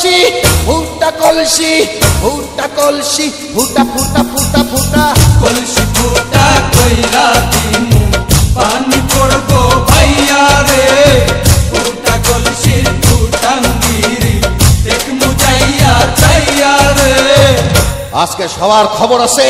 কলসি ফুটা কলসি ফুটা কলসি ফুটা ফুটা ফুটা ফুটা কলসি ফুটা কইরা দিমু পানি পড়বো ভাইয়া রে ফুটা কলসির ফুটাঙ্গিরি দেখমু যাইয়া যাইয়া রে আজকে সবার খবর আছে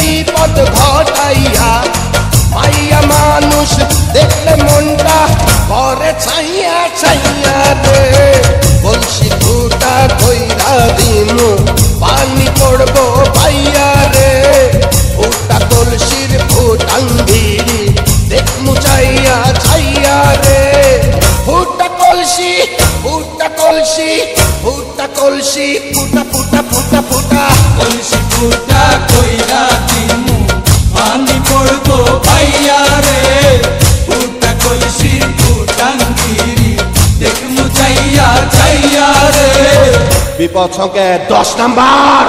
বিপদ ঘটাইয়া মাইয়া মানুষ দেখলে মনটা করে ছাইয়া ছাইয়া রে কলসি ফুটা কইরা দিমু পানি পড়বো ভাইয়া রে ফুটা কলসির ফুটাঙ্গিরি দেখমু চাইয়া ছাইয়া রে ফুটা কলসি ফুটা কলসি ফুটা কলসি ফুটা ফুটা ফুটা ফুটা কলসি ফুটা কইরা দিমু পানি পড়বো ভাইয়া রে ফুটা কলসির ফুটাঙ্গিরি দেখমু যাইয়া যাইয়া রে বিপদ সংকেত 10 নাম্বার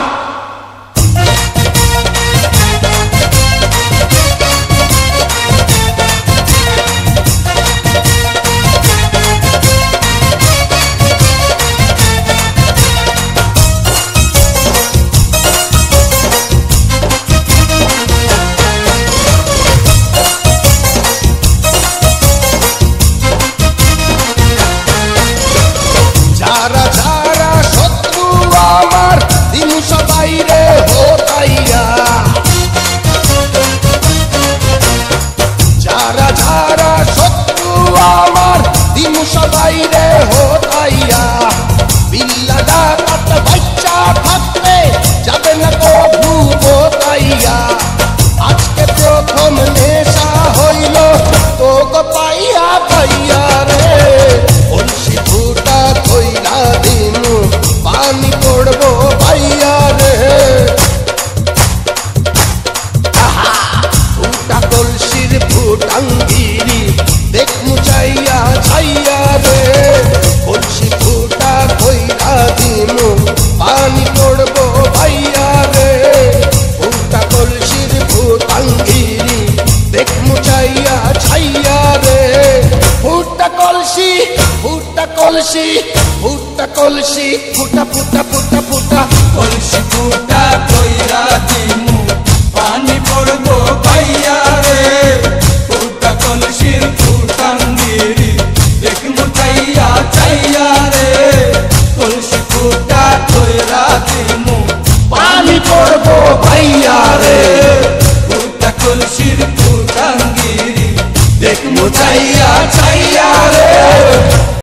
যারা যারা শত্রু আমার দিনু সবাই রে হতাইয়া যারা যারা শত্রু আমার দিনু সবাই রে হতাইয়া বিল্লা ডাকাত বাচ্চা থাকতে যাবে না কভু হতাইয়া আজকে প্রথম নেশা হইল তোকে পাইয়া পাইয়া রে কলসি ফুটা কইরা দিমু পানি পড়বো ভাইয়া রে ফুটা কলসির ফুটাঙ্গিরি দেখমু চাইয়া ছাইয়া রে কলসি ফুটা কইরা দিমু পানি পড়বো ভাইয়া রে ফুটা কলসির ফুটাঙ্গিরি দেখমু চাইয়া ছাইয়া রে ফুটা কলসি ফুটা কলসি ফুটা কলসি ফুটা ফুটা ফুটা ফুটা কলসি ফুটা